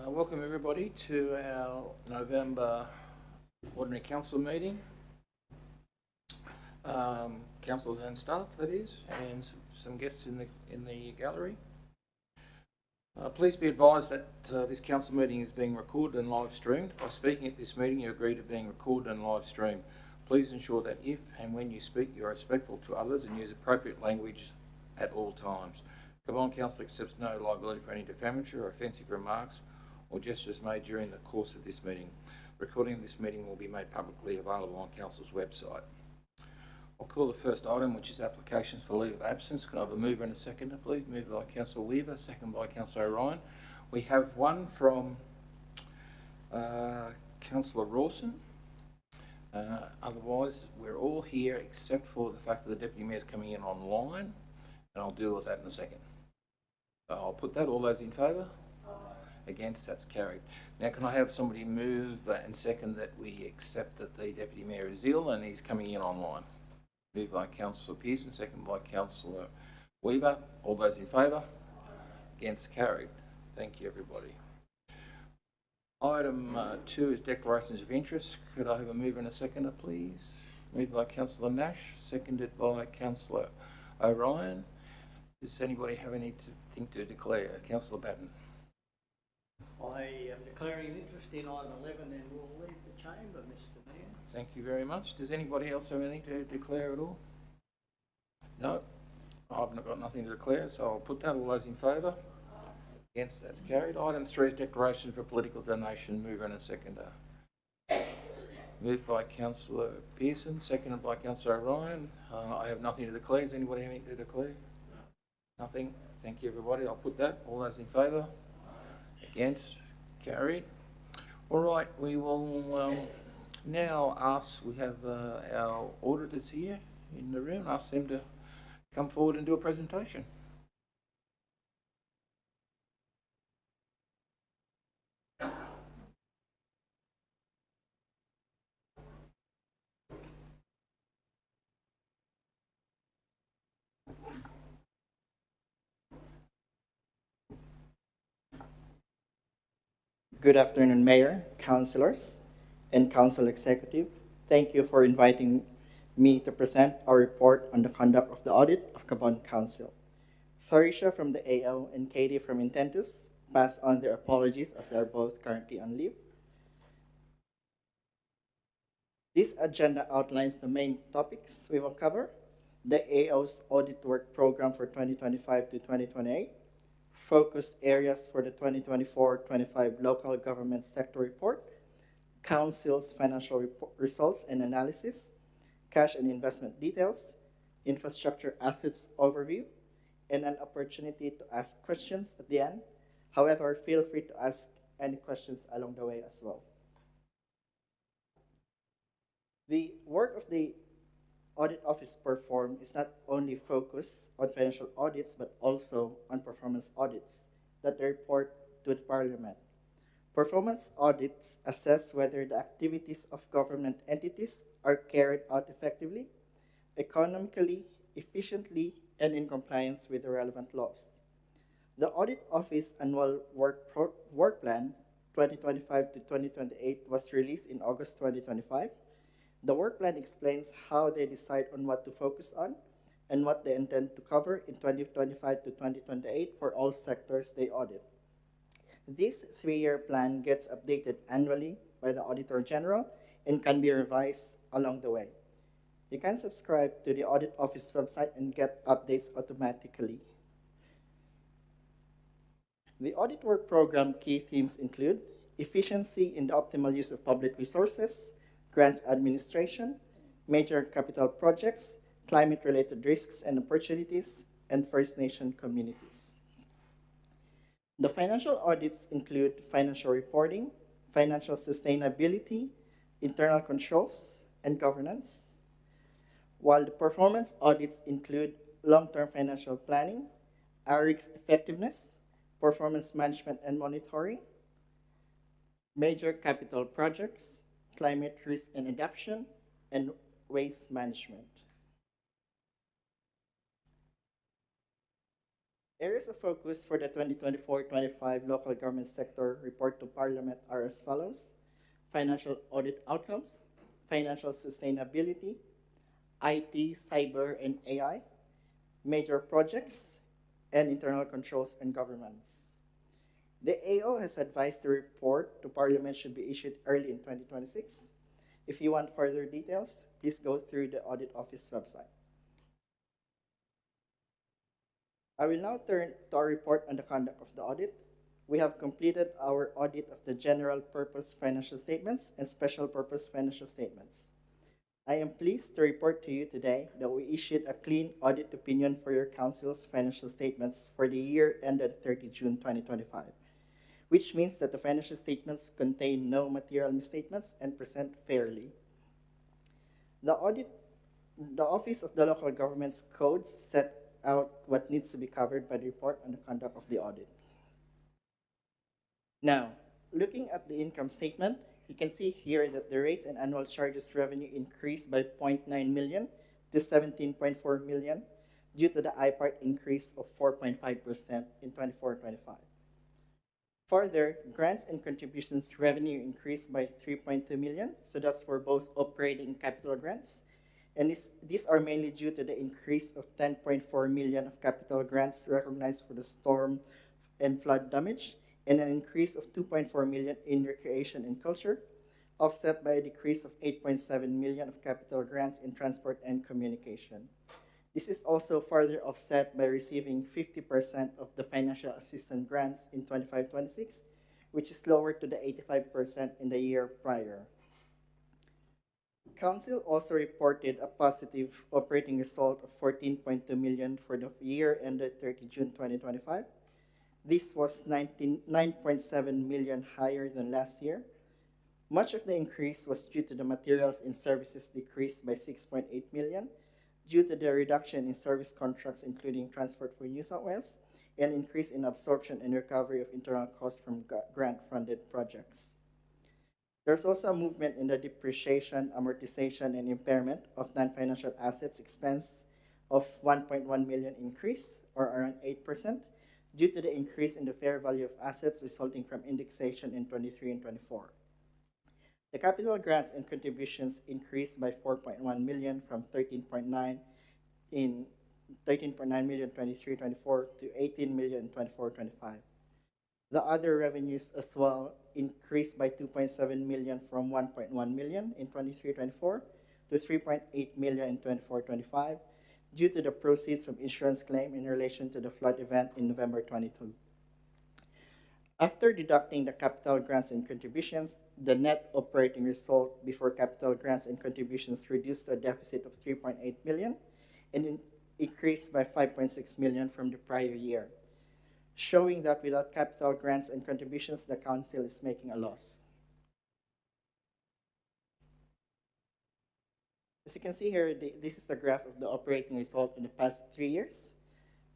Welcome everybody to our November Ordinary Council meeting. Councillors and staff, that is, and some guests in the gallery. Please be advised that this council meeting is being recorded and live streamed. By speaking at this meeting, you agree to being recorded and live streamed. Please ensure that if and when you speak, you are respectful to others and use appropriate language at all times. Cabonne Council accepts no liability for any defamatory or offensive remarks or gestures made during the course of this meeting. Recording of this meeting will be made publicly available on Council's website. I'll call the first item, which is applications for leave of absence. Can I have a mover and a seconder, please? Moved by Councillor Weaver, second by Councillor O'Ryan. We have one from Councillor Rawson. Otherwise, we're all here except for the fact that the Deputy Mayor's coming in online, and I'll deal with that in a second. I'll put that. All those in favour? Against? That's carried. Now, can I have somebody move and second that we accept that the Deputy Mayor is ill and he's coming in online? Moved by Councillor Pearson, second by Councillor Weaver. All those in favour? Against? Carried. Thank you, everybody. Item 2 is declarations of interest. Could I have a mover and a seconder, please? Moved by Councillor Nash, seconded by Councillor O'Ryan. Does anybody have anything to declare? Councillor Batten. I am declaring interest in item 11 and will leave the chamber, Mr. Mayor. Thank you very much. Does anybody else have anything to declare at all? No? I've got nothing to declare, so I'll put that. All those in favour? Against? That's carried. Item 3 is declaration for political donation. Mover and a seconder. Moved by Councillor Pearson, seconded by Councillor O'Ryan. I have nothing to declare. Does anybody have anything to declare? Nothing. Thank you, everybody. I'll put that. All those in favour? Against? Carried. All right, we will now ask, we have our auditors here in the room, ask them to come forward and do a presentation. Good afternoon, Mayor, Councillors, and Council Executive. Thank you for inviting me to present our report on the conduct of the audit of Cabonne Council. Tharisha from the AO and Katie from Intentus pass on their apologies as they are both currently on leave. This agenda outlines the main topics we will cover: the AO's audit work program for 2025 to 2028, focus areas for the 2024-25 local government sector report, Council's financial results and analysis, cash and investment details, infrastructure assets overview, and an opportunity to ask questions at the end. However, feel free to ask any questions along the way as well. The work of the Audit Office performed is not only focused on financial audits, but also on performance audits that they report to the Parliament. Performance audits assess whether the activities of government entities are carried out effectively, economically, efficiently, and in compliance with the relevant laws. The Audit Office Annual Work Plan 2025 to 2028 was released in August 2025. The work plan explains how they decide on what to focus on and what they intend to cover in 2025 to 2028 for all sectors they audit. This 3-year plan gets updated annually by the Auditor General and can be revised along the way. You can subscribe to the Audit Office website and get updates automatically. The audit work program key themes include efficiency in the optimal use of public resources, grants administration, major capital projects, climate-related risks and opportunities, and First Nation communities. The financial audits include financial reporting, financial sustainability, internal controls, and governance, while the performance audits include long-term financial planning, ARIC's effectiveness, performance management and monitoring, major capital projects, climate risk and adaptation, and waste management. Areas of focus for the 2024-25 local government sector report to Parliament are as follows: financial audit outcomes, financial sustainability, IT, cyber, and AI, major projects, and internal controls and governance. The AO has advised the report to Parliament should be issued early in 2026. If you want further details, please go through the Audit Office website. I will now turn to our report on the conduct of the audit. We have completed our audit of the general purpose financial statements and special purpose financial statements. I am pleased to report to you today that we issued a clean audit opinion for your council's financial statements for the year ended 30 June 2025, which means that the financial statements contain no material misstatements and present fairly. The Office of the Local Government's codes set out what needs to be covered by the report on the conduct of the audit. Now, looking at the income statement, you can see here that the rates and annual charges revenue increased by 0.9 million to 17.4 million due to the IPART increase of 4.5% in 24-25. Further, grants and contributions revenue increased by 3.2 million, so that's for both operating and capital grants. And these are mainly due to the increase of 10.4 million of capital grants recognized for the storm and flood damage, and an increase of 2.4 million in recreation and culture, offset by a decrease of 8.7 million of capital grants in transport and communication. This is also further offset by receiving 50% of the financial assistance grants in 25-26, which is lower to the 85% in the year prior. Council also reported a positive operating result of 14.2 million for the year ended 30 June 2025. This was 9.7 million higher than last year. Much of the increase was due to the materials and services decreased by 6.8 million due to the reduction in service contracts, including Transport for New South Wales, and increase in absorption and recovery of internal costs from grant-funded projects. There's also a movement in the depreciation, amortization, and impairment of non-financial assets expense of 1.1 million increase, or around 8%, due to the increase in the fair value of assets resulting from indexation in 23 and 24. The capital grants and contributions increased by 4.1 million from 13.9 million 23-24 to 18 million 24-25. The other revenues as well increased by 2.7 million from 1.1 million in 23-24 to 3.8 million in 24-25 due to the proceeds from insurance claim in relation to the flood event in November 22. After deducting the capital grants and contributions, the net operating result before capital grants and contributions reduced to a deficit of 3.8 million and increased by 5.6 million from the prior year, showing that without capital grants and contributions, the council is making a loss. As you can see here, this is the graph of the operating result in the past 3 years.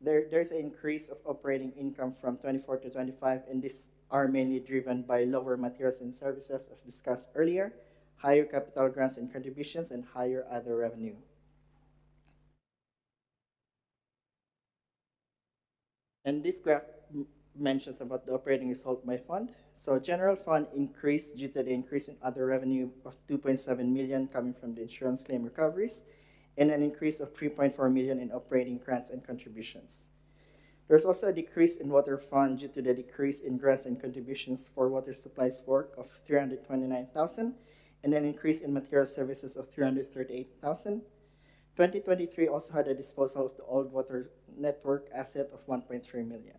There's an increase of operating income from 24 to 25, and these are mainly driven by lower materials and services, as discussed earlier, higher capital grants and contributions, and higher other revenue. And this graph mentions about the operating result by fund. So general fund increased due to the increase in other revenue of 2.7 million coming from the insurance claim recoveries, and an increase of 3.4 million in operating grants and contributions. There's also a decrease in water fund due to the decrease in grants and contributions for water supplies work of 329,000, and an increase in material services of 338,000. 2023 also had a disposal of the old water network asset of 1.3 million.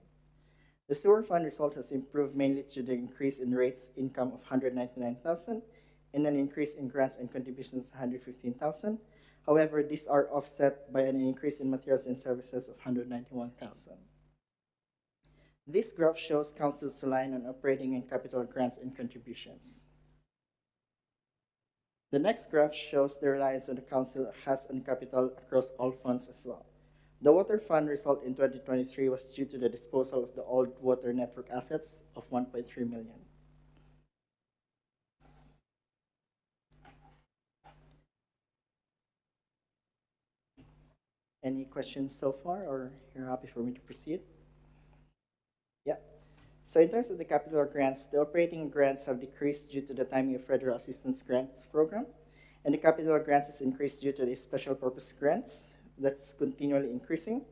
The sewer fund result has improved mainly due to the increase in rates income of 199,000 and an increase in grants and contributions of 115,000. However, these are offset by an increase in materials and services of 191,000. This graph shows council's line on operating and capital grants and contributions. The next graph shows the reliance on the council has on capital across all funds as well. The water fund result in 2023 was due to the disposal of the old water network assets of 1.3 million. Any questions so far, or you're happy for me to proceed? Yeah. So in terms of the capital grants, the operating grants have decreased due to the timing of federal assistance grants program, and the capital grants is increased due to the special purpose grants that's continually increasing,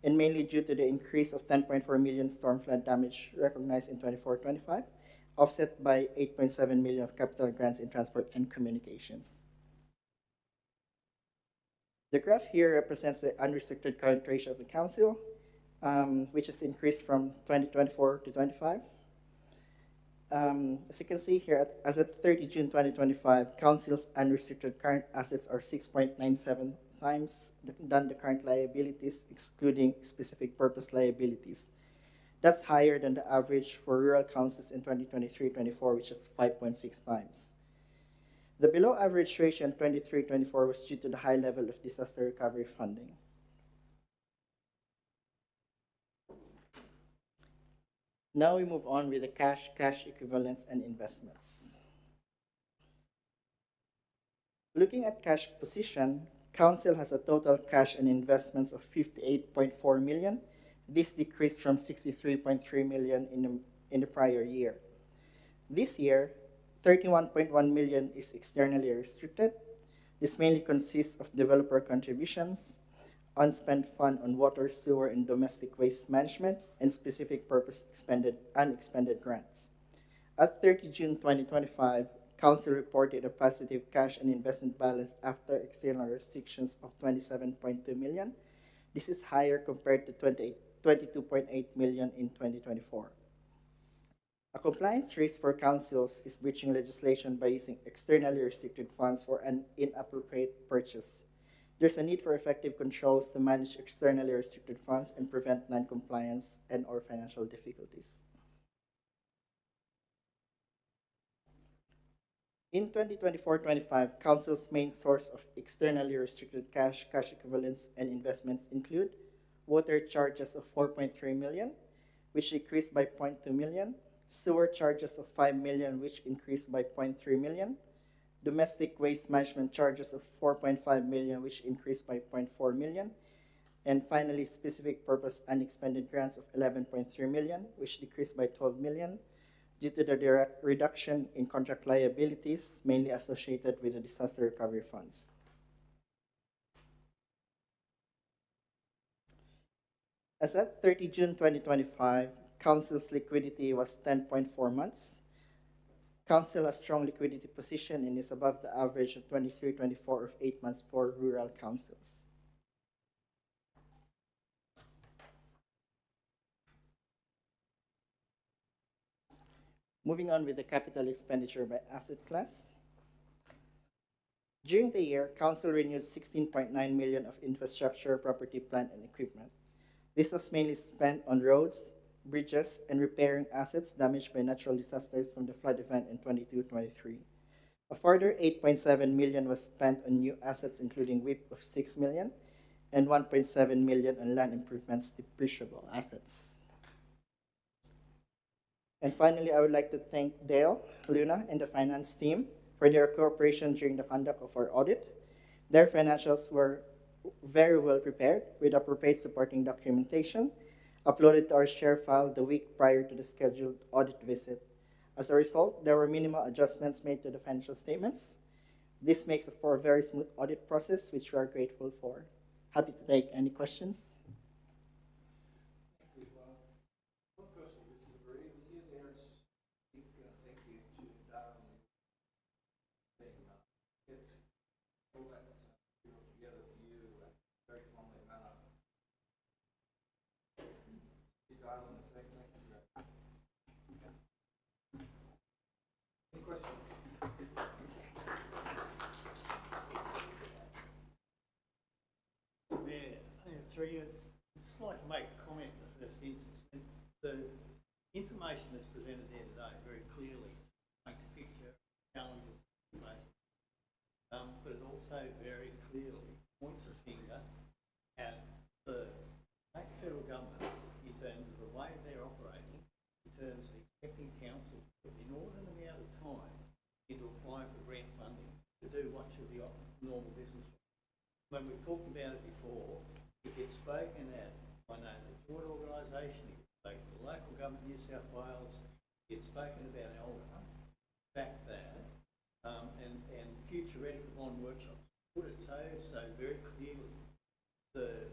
and mainly due to the increase of 10.4 million storm flood damage recognized in 24-25, offset by 8.7 million of capital grants in transport and communications. The graph here represents the unrestricted current ratio of the council, which has increased from 2024 to 25. As you can see here, as at 30 June 2025, council's unrestricted current assets are 6.97 times than the current liabilities, excluding specific purpose liabilities. That's higher than the average for rural councils in 2023-24, which is 5.6 times. The below average ratio in 23-24 was due to the high level of disaster recovery funding. Now we move on with the cash equivalents, and investments. Looking at cash position, council has a total cash and investments of 58.4 million. This decreased from 63.3 million in the prior year. This year, 31.1 million is externally restricted. This mainly consists of developer contributions, unspent fund on water, sewer, and domestic waste management, and specific purpose unexpended grants. At 30 June 2025, Council reported a positive cash and investment balance after external restrictions of 27.2 million. This is higher compared to 22.8 million in 2024. A compliance risk for councils is breaching legislation by using externally restricted funds for an inappropriate purchase. There's a need for effective controls to manage externally restricted funds and prevent non-compliance and/or financial difficulties. In 2024-25, Council's main source of externally restricted cash equivalents, and investments include water charges of 4.3 million, which decreased by 0.2 million, sewer charges of 5 million, which increased by 0.3 million, domestic waste management charges of 4.5 million, which increased by 0.4 million, and finally, specific purpose unexpended grants of 11.3 million, which decreased by 12 million due to the direct reduction in contract liabilities, mainly associated with the disaster recovery funds. As at 30 June 2025, Council's liquidity was 10.4 months. Council has strong liquidity position and is above the average of 23-24 of 8 months for rural councils. Moving on with the capital expenditure by asset class. During the year, Council renewed 16.9 million of infrastructure, property, plant, and equipment. This was mainly spent on roads, bridges, and repairing assets damaged by natural disasters from the flood event in 22-23. A further 8.7 million was spent on new assets, including WIP of 6 million and 1.7 million on land improvements, depreciable assets. And finally, I would like to thank Dale, Luna, and the finance team for their cooperation during the conduct of our audit. Their financials were very well prepared with appropriate supporting documentation uploaded to our share file the week prior to the scheduled audit visit. As a result, there were minimal adjustments made to the financial statements. This makes for a very smooth audit process, which we are grateful for. Happy to take any questions. I'd just like to make a comment in the first instance. The information that's presented there today very clearly paints a picture of challenges facing, but it also very clearly points a finger at the federal government in terms of the way they're operating, in terms of expecting council to put inordinate amount of time into applying for grant funding to do what should be normal business. When we've talked about it before, it gets spoken at, I know, the joint organisation, So the local government, New South Wales, it's spoken about Elga, fact that, and future Edicabon workshops put it so very clearly the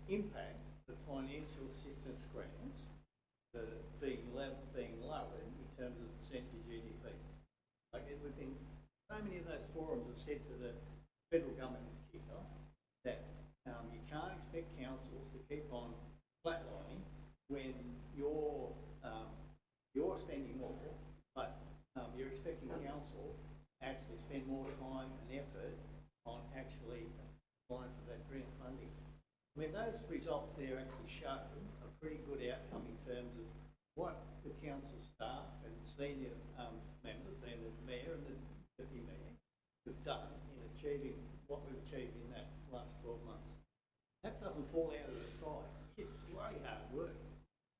impact of financial assistance grants being lowered in terms of percentage of GDP. Like within so many of those forums have said to the federal government in particular that you can't expect councils to keep on flatlining when you're spending more, but you're expecting council to actually spend more time and effort on actually applying for that grant funding. I mean, those results there actually show a pretty good outcome in terms of what the council staff and senior members, being the mayor and the deputy mayor, have done in achieving what we've achieved in that last 12 months. That doesn't fall out of the sky. It's bloody hard work.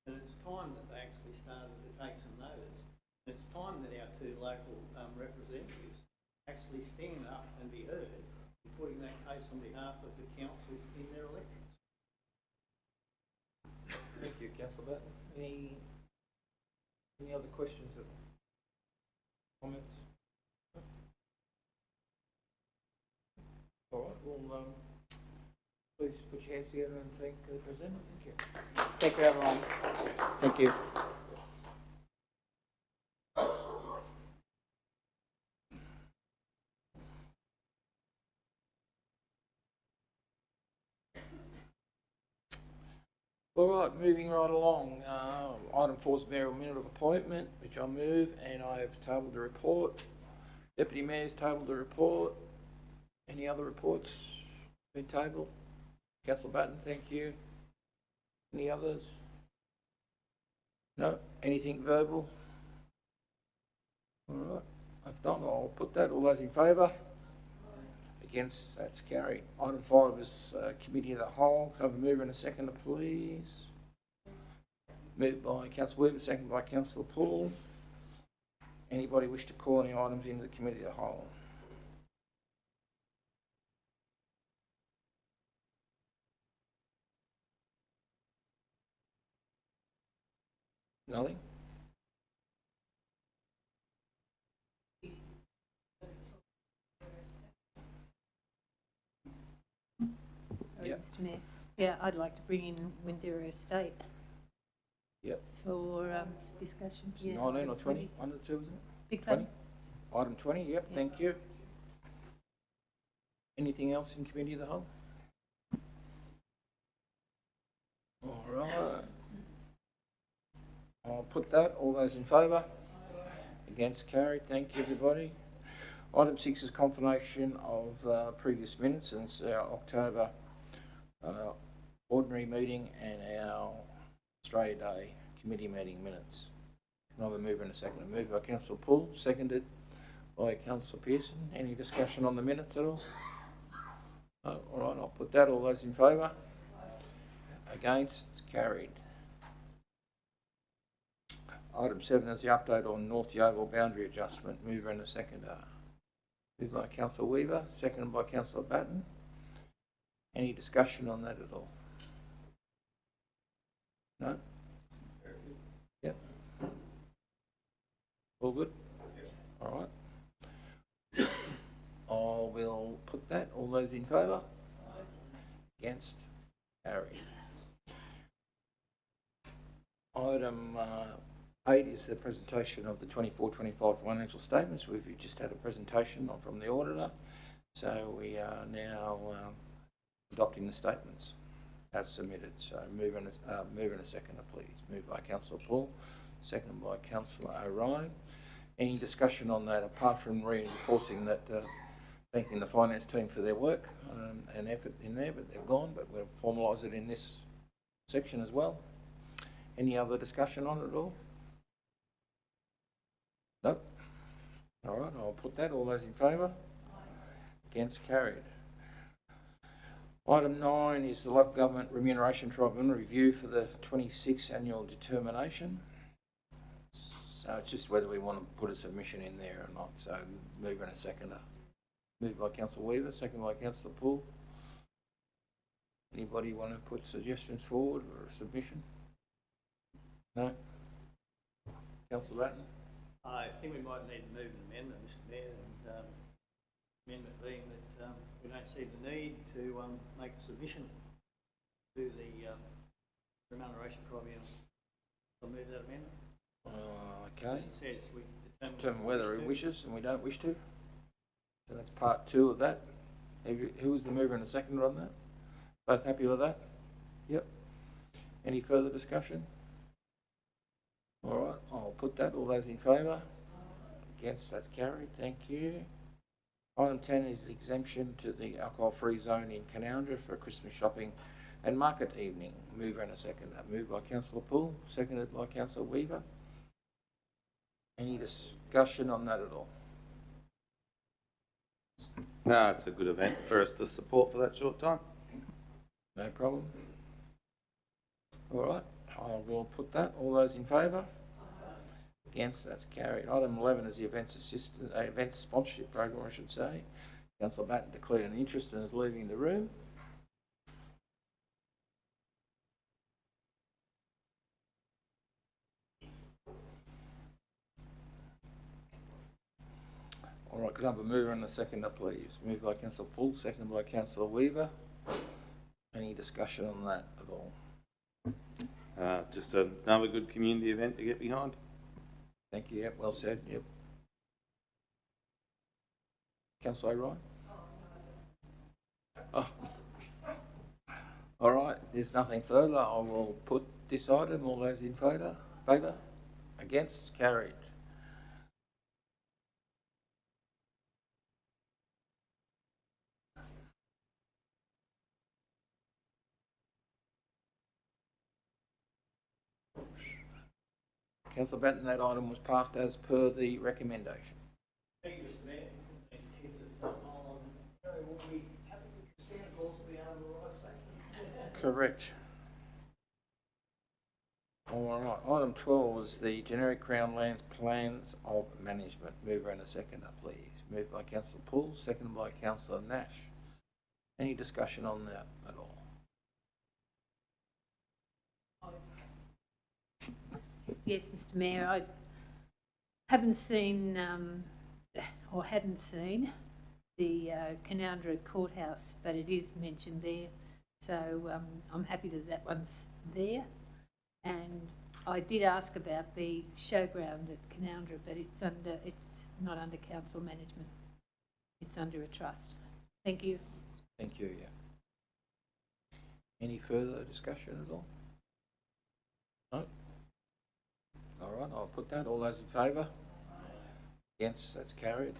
And it's time that they actually started to take some notice. And it's time that our two local representatives actually stand up and be heard in putting that case on behalf of the councils in their elections. Thank you, Councillor Batten. Any other questions or comments? All right, well, please put your hands together and thank the presenter. Thank you. Thank you, everyone. Thank you. All right, moving right along. Item 4 is mayoral minute of appointment, which I move, and I have tabled the report. Deputy Mayor's tabled the report. Any other reports been tabled? Councillor Batten, thank you. Any others? No? Anything verbal? All right, if not, I'll put that. All those in favour? Against, that's carried. Item 5 is committee of the whole. Can I have a mover and a seconder, please? Moved by Councillor Weaver, seconded by Councillor Poole. Anybody wish to call any items into the committee of the whole? Nothing? Sorry, Yep. Mr Mayor. Yeah, I'd like to bring in Windera Estate. Yep. For discussion. Yeah. 19 or 20? One of the two, isn't it? Big 20? fun. Item 20, yep, Yeah. thank you. Anything else in committee of the whole? All right. I'll put that. All those in favour? Against, carried. Thank you, everybody. Item 6 is confirmation of previous minutes, and it's our October ordinary meeting and our Australia Day committee meeting minutes. Can I have a mover and a seconder? Moved by Councillor Poole, seconded by Councillor Pearson. Any discussion on the minutes at all? No? All right, I'll put that. All those in favour? Against, it's carried. Item 7 is the update on North Yeovil boundary adjustment. Mover and a seconder. Moved by Councillor Weaver, seconded by Councillor Batten. Any discussion on that at all? No? Yep. All good? All right. I will put that. All those in favour? Against? Carried. Item 8 is the presentation of the 24-25 financial statements. We've just had a presentation from the auditor, so we are now adopting the statements as submitted. So move in a seconder, please. Moved by Councillor Poole, seconded by Councillor O'Ryan. Any discussion on that apart from reinforcing that, thanking the finance team for their work and effort in there, but they've gone, but we'll formalise it in this section as well. Any other discussion on it at all? Nope. All right, I'll put that. All those in favour? Against, carried. Item 9 is the Local Government Remuneration Tribunal review for the 26th annual determination. So it's just whether we want to put a submission in there or not. So move in a seconder. Moved by Councillor Weaver, seconded by Councillor Poole. Anybody want to put suggestions forward or a submission? No? Councillor Batten? I think we might need to move an amendment, Mr Mayor, and amendment being that we don't see the need to make a submission to the remuneration tribunal. I'll move that amendment. Okay. It says we Determine whether he wishes and we don't wish to. So that's part 2 of that. Who was the mover and the seconder on that? Both happy with that? Yep. Any further discussion? All right, I'll put that. All those in favour? Against, that's carried. Thank you. Item 10 is exemption to the alcohol-free zone in Canowindra for Christmas shopping and market evening. Mover and a seconder. Moved by Councillor Poole, seconded by Councillor Weaver. Any discussion on that at all? No, it's a good event for us to support for that short time. No problem. All right, I will put that. All those in favour? Against, that's carried. Item 11 is the events sponsorship program, I should say. Councillor Batten declared an interest and is leaving the room. All right, could I have a mover and a seconder, please? Moved by Councillor Poole, seconded by Councillor Weaver. Any discussion on that at all? Just another good community event to get behind. Thank you, yep, well said, yep. Councillor O'Ryan? Oh. All right, if there's nothing further, I will put this item. All those in favour? Against? Carried. Councillor Batten, that item was passed as per the recommendation. Thank you, Mr Mayor. Thank you, on will we happy with consent of course be able to arrive safely? Correct. All right, item 12 was the generic Crown Lands plans of management. Mover and a seconder, please. Moved by Councillor Poole, seconded by Councillor Nash. Any discussion on that at all? Yes, Mr Mayor, I haven't seen, or hadn't seen the Canowindra Courthouse, but it is mentioned there. So I'm happy that that one's there. And I did ask about the showground at Canowindra, but it's not under council management. It's under a trust. Thank you. Thank you, yeah. Any further discussion at all? No? All right, I'll put that. All those in favour? Against, that's carried.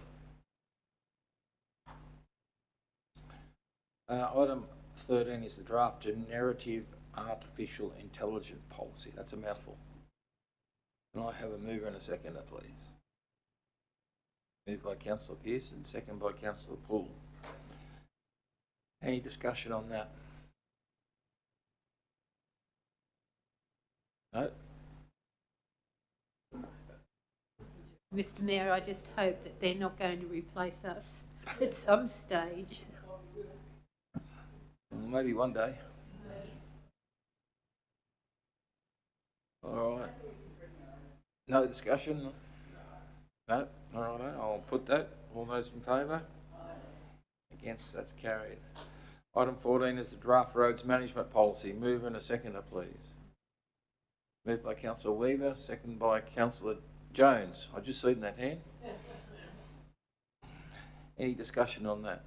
Item 13 is the draft generative artificial intelligence policy. That's a mouthful. Can I have a mover and a seconder, please? Moved by Councillor Pearson, second by Councillor Poole. Any discussion on that? No? Mr Mayor, I just hope that they're not going to replace us at some stage. Maybe one day. All right. No discussion? No? All right, I'll put that. All those in favour? Against, that's carried. Item 14 is the draft roads management policy. Mover and a seconder, please. Moved by Councillor Weaver, second by Councillor Jones. I just seen that hand. Any discussion on that?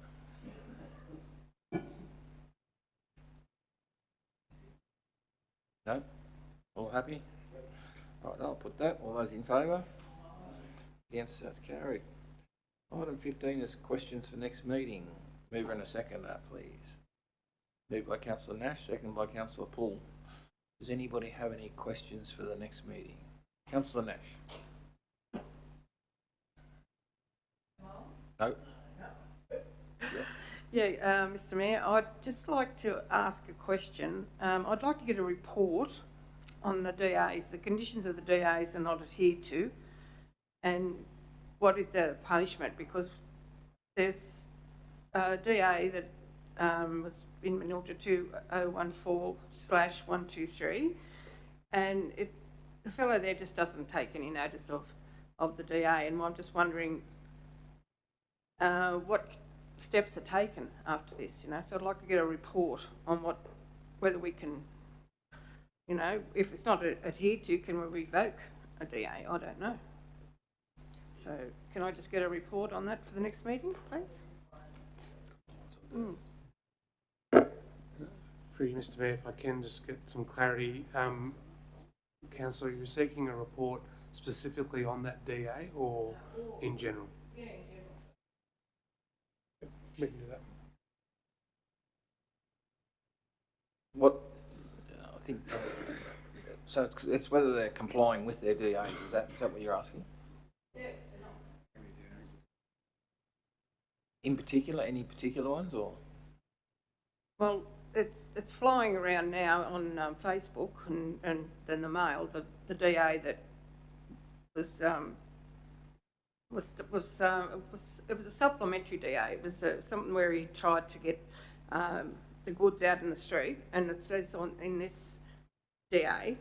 No? All happy? Right, I'll put that. All those in favour? Against, that's carried. Item 15 is questions for next meeting. Mover and a seconder, please. Moved by Councillor Nash, second by Councillor Poole. Does anybody have any questions for the next meeting? Councillor Nash. No? Yeah, Mr Mayor, I'd just like to ask a question. I'd like to get a report on the DAs. The conditions of the DAs are not adhered to, and what is the punishment? Because there's a DA that was in Minilta 2014/123, and the fellow there just doesn't take any notice of the DA, and I'm just wondering what steps are taken after this, you know, so I'd like to get a report on whether we can, you know, if it's not adhered to, can we revoke a DA? I don't know. So can I just get a report on that for the next meeting, please? Through you, Mr. Mayor, if I can just get some clarity. Councillor, you're seeking a report specifically on that DA or in general? Yeah, in general. We can do that. What, I think, so it's whether they're complying with their DAs, is that what you're asking? In particular, any particular ones, or? Well, it's flying around now on Facebook and in the Mail, the DA that it was a supplementary DA. It was something where he tried to get the goods out in the street, and it says in this DA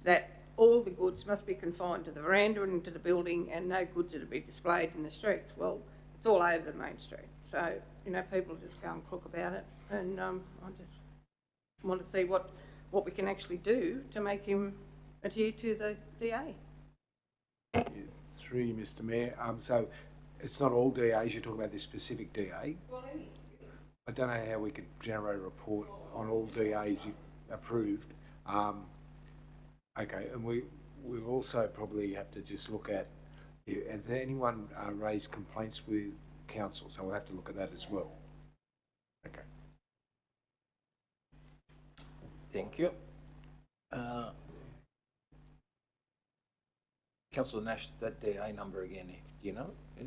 that all the goods must be confined to the veranda and into the building, and no goods are to be displayed in the streets. Well, it's all over the main street, so you know people just go and crook about it, and I just want to see what we can actually do to make him adhere to the DA. Through you, Mr. Mayor. So it's not all DAs, you're talking about this specific DA? Well, any. I don't know how we could generate a report on all DAs approved. Okay, and we'll also probably have to just look at, has anyone raised complaints with council? So we'll have to look at that as well. Okay. Thank you. Councillor Nash, that DA number again, do you know? Yeah.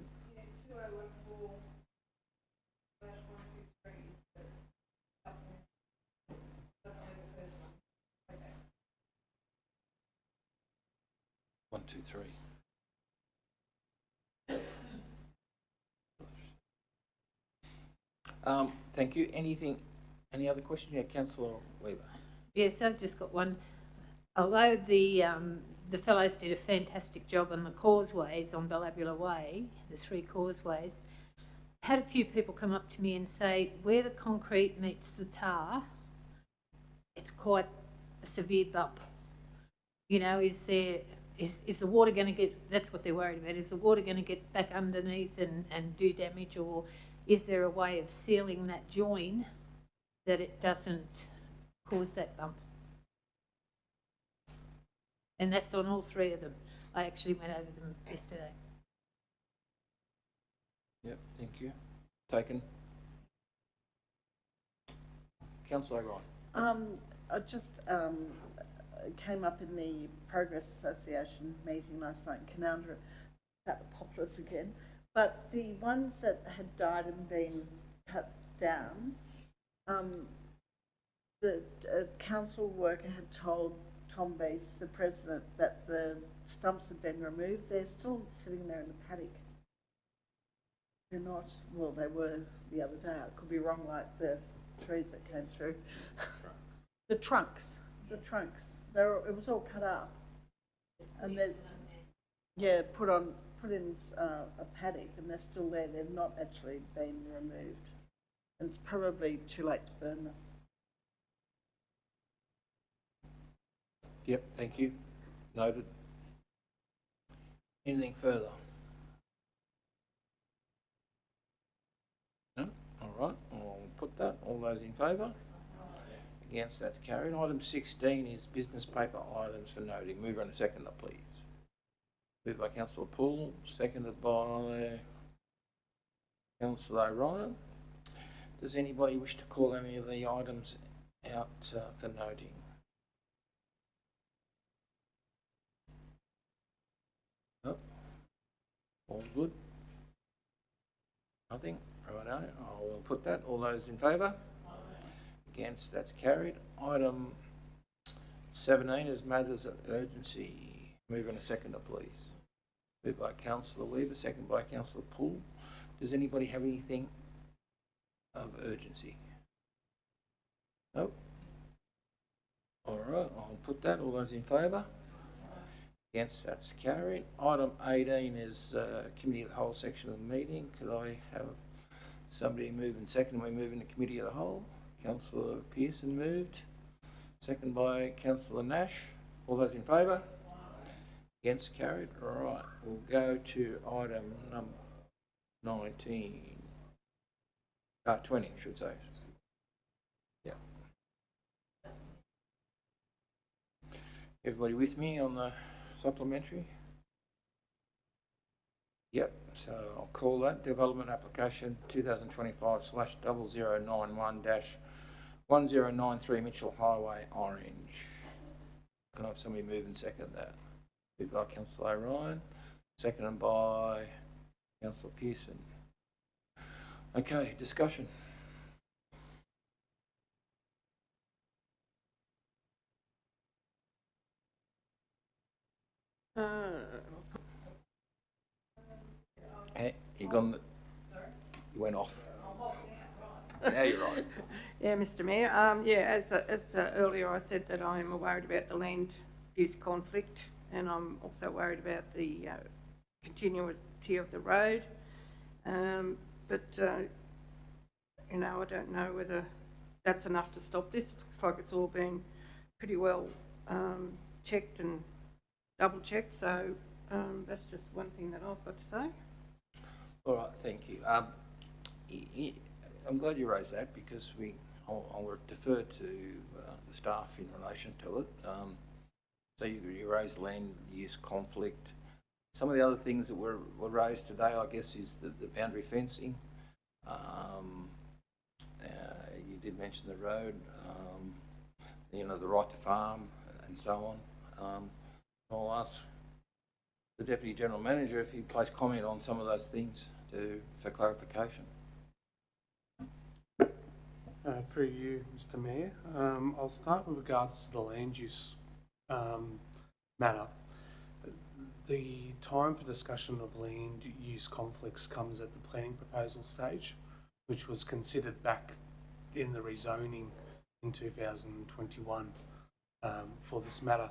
123. Thank you. Any other question? Yeah, Councillor Weaver. Yes, I've just got one. Although the fellows did a fantastic job on the causeways on Bellabula Way, the 3 causeways, had a few people come up to me and say, where the concrete meets the tar, it's quite a severe bump. You know, is the water going to get, that's what they're worried about, is the water going to get back underneath and do damage, or is there a way of sealing that join that it doesn't cause that bump? And that's on all 3 of them. I actually went over them yesterday. Yep, thank you. Taken. Councillor O'Brien. I just came up in the Progress Association meeting last night in Canowindra about the poplars again, but the ones that had died and been cut down, the council worker had told Tom Beath, the president, that the stumps had been removed. They're still sitting there in the paddock. They're not, well, they were the other day. I could be wrong, like the trees that came through. The trunks. It was all cut up. And then, yeah, put in a paddock, and they're still there. They've not actually been removed. And it's probably too late to burn them. Yep, thank you. Noted. Anything further? No? All right, I'll put that. All those in favour? Against, that's carried. Item 16 is business paper items for noting. Mover and a seconder, please. Moved by Councillor Poole, seconded by Councillor O'Brien. Does anybody wish to call any of the items out for noting? No? All good? Nothing? Righto, I will put that. All those in favour? Against, that's carried. Item 17 is matters of urgency. Move in a seconder, please. Moved by Councillor Weaver, second by Councillor Poole. Does anybody have anything of urgency? Nope. All right, I'll put that. All those in favour? Against, that's carried. Item 18 is committee of the whole section of the meeting. Could I have somebody move and second? We move into committee of the whole. Councillor Pearson moved. Second by Councillor Nash. All those in favour? Against, carried. All right, we'll go to item number 19. 20, I should say. Yeah. Everybody with me on the supplementary? Yep, so I'll call that development application 2025/0091-1093 Mitchell Highway, Orange. Can I have somebody move and second that? Moved by Councillor O'Ryan, seconded by Councillor Pearson. Okay, discussion. Hey, you gone? You went off. Now you're right. Yeah, Mr Mayor, as earlier I said that I'm worried about the land use conflict, and I'm also worried about the continuity of the road. But you know, I don't know whether that's enough to stop this. It looks like it's all been pretty well checked and double checked, so that's just one thing that I've got to say. All right, thank you. I'm glad you raised that because I'll defer to the staff in relation to it. So you raised land use conflict. Some of the other things that were raised today, I guess, is the boundary fencing. You did mention the road, you know, the right to farm and so on. I'll ask the Deputy General Manager if he'd place comment on some of those things for clarification. Through you, Mr Mayor. I'll start with regards to the land use matter. The time for discussion of land use conflicts comes at the planning proposal stage, which was considered back in the rezoning in 2021 for this matter.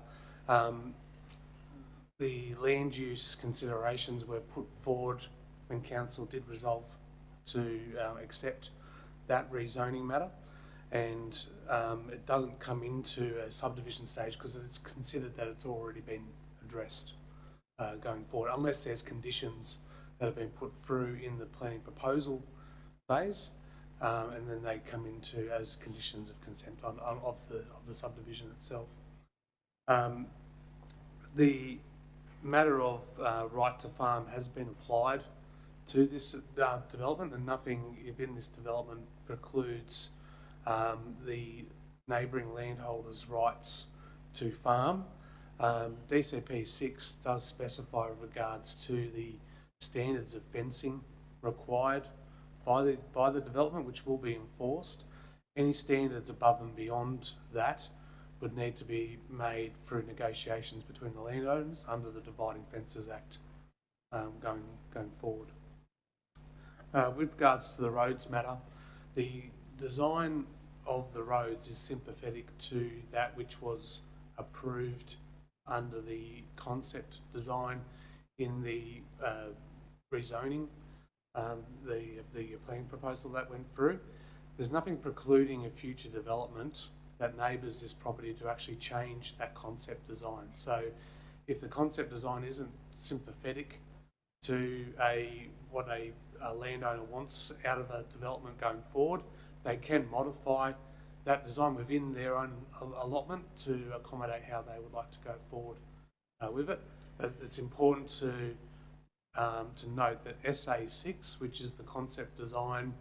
The land use considerations were put forward when council did resolve to accept that rezoning matter, and it doesn't come into a subdivision stage because it's considered that it's already been addressed going forward, unless there's conditions that have been put through in the planning proposal phase, and then they come into as conditions of consent of the subdivision itself. The matter of right to farm has been applied to this development, and nothing within this development precludes the neighbouring landholders' rights to farm. DCP 6 does specify with regards to the standards of fencing required by the development, which will be enforced. Any standards above and beyond that would need to be made through negotiations between the landowners under the Dividing Fences Act going forward. With regards to the roads matter, the design of the roads is sympathetic to that which was approved under the concept design in the rezoning, the planning proposal that went through. There's nothing precluding a future development that neighbours this property to actually change that concept design. So if the concept design isn't sympathetic to what a landowner wants out of a development going forward, they can modify that design within their own allotment to accommodate how they would like to go forward with it. But it's important to note that SA6, which is the concept design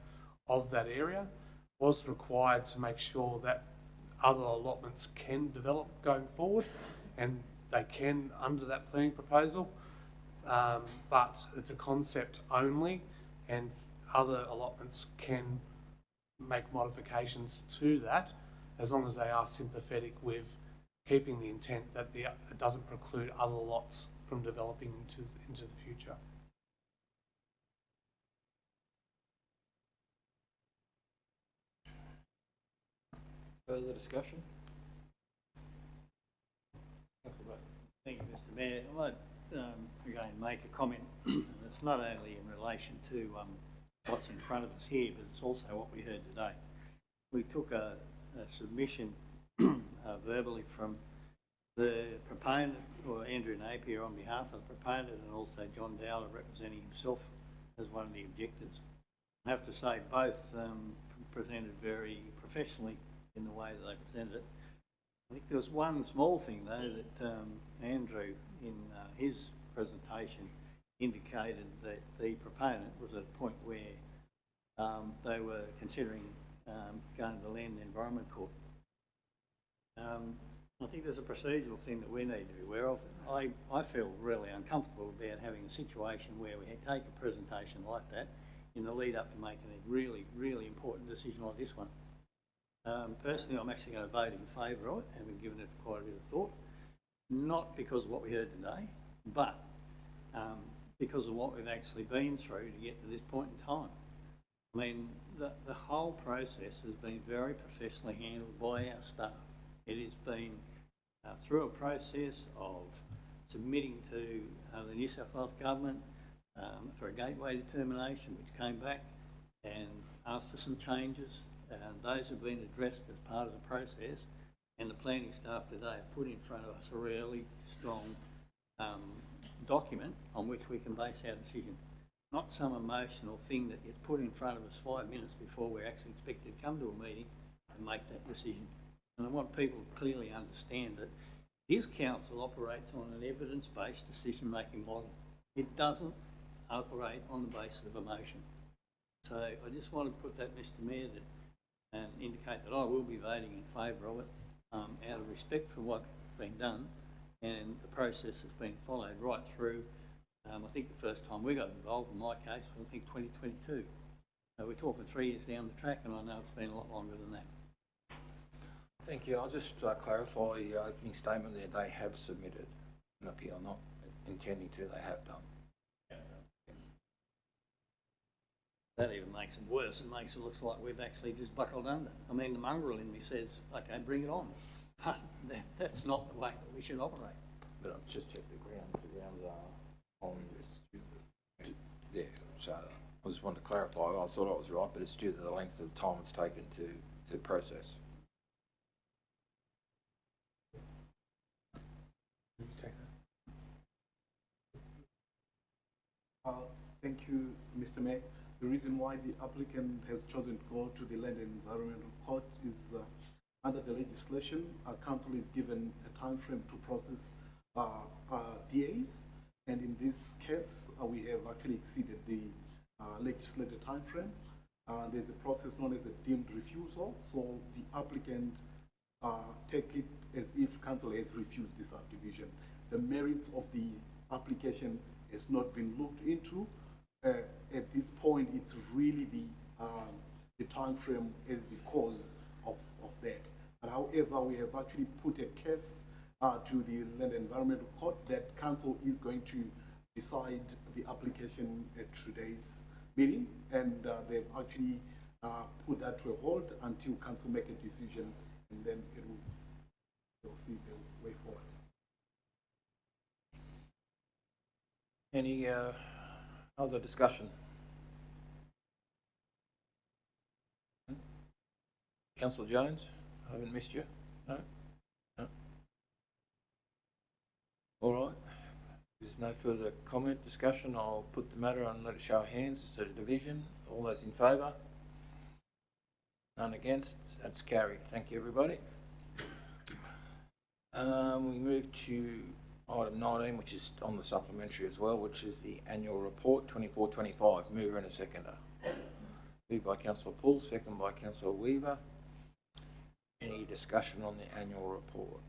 of that area, was required to make sure that other allotments can develop going forward, and they can under that planning proposal, but it's a concept only, and other allotments can make modifications to that as long as they are sympathetic with keeping the intent that it doesn't preclude other lots from developing into the future. Further discussion? Councillor Bates. Thank you, Mr Mayor. I might again make a comment. It's not only in relation to what's in front of us here, but it's also what we heard today. We took a submission verbally from the proponent, or Andrew Napier on behalf of the proponent, and also John Dowler representing himself as one of the objectors. I have to say both presented very professionally in the way that they presented it. I think there was one small thing though that Andrew in his presentation indicated that the proponent was at a point where they were considering going to the Land and Environment Court. I think there's a procedural thing that we need to be aware of. I feel really uncomfortable about having a situation where we take a presentation like that in the lead up to making a really, really important decision like this one. Personally, I'm actually going to vote in favour of it, having given it quite a bit of thought. Not because of what we heard today, but because of what we've actually been through to get to this point in time. I mean, the whole process has been very professionally handled by our staff. It has been through a process of submitting to the New South Wales Government for a gateway determination, which came back and asked for some changes, and those have been addressed as part of the process, and the planning staff today have put in front of us a really strong document on which we can base our decision. Not some emotional thing that gets put in front of us 5 minutes before we're actually expected to come to a meeting and make that decision. And I want people to clearly understand that this council operates on an evidence-based decision-making model. It doesn't operate on the basis of emotion. So I just want to put that, Mr Mayor, and indicate that I will be voting in favour of it out of respect for what's been done and the process that's been followed right through. I think the first time we got involved in my case was, I think, 2022. So we're talking 3 years down the track, and I know it's been a lot longer than that. Thank you. I'll just clarify the opening statement there. They have submitted an appeal, not intending to. They have done. That even makes it worse. It makes it look like we've actually just buckled under. I mean, the mongrel in me says, okay, bring it on. But that's not the way that we should operate. But I've just checked the grounds. The grounds are on this. Yeah, so I just wanted to clarify. I thought I was right, but it's due to the length of time it's taken to process. Thank you, Mr. Mayor. The reason why the applicant has chosen to go to the Land and Environmental Court is under the legislation, council is given a time frame to process DAs, and in this case, we have actually exceeded the legislated time frame. There's a process known as a deemed refusal, so the applicant take it as if council has refused the subdivision. The merits of the application has not been looked into. At this point, it's really the time frame as the cause of that. But however, we have actually put a case to the Land and Environmental Court that council is going to decide the application at today's meeting, and they've actually put that to a hold until council make a decision, and then they'll see the way forward. Any other discussion? Councillor Jones, I haven't missed you. No? No? All right. There's no further comment, discussion. I'll put the matter on, let it show of hands. It's a division. All those in favour? None against? That's carried. Thank you, everybody. We move to item 19, which is on the supplementary as well, which is the annual report 24-25. Mover and a seconder. Moved by Councillor Poole, second by Councillor Weaver. Any discussion on the annual report?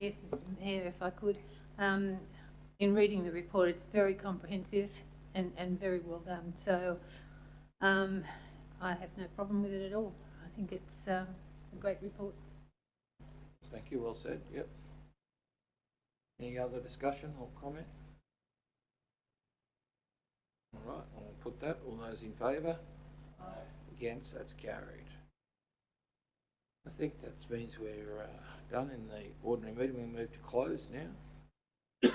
Yes, Mr Mayor, if I could. In reading the report, it's very comprehensive and very well done. So I have no problem with it at all. I think it's a great report. Thank you, well said, yep. Any other discussion or comment? All right, I'll put that. All those in favour? Aye. Against, that's carried. I think that means we're done in the ordinary meeting. We move to close now.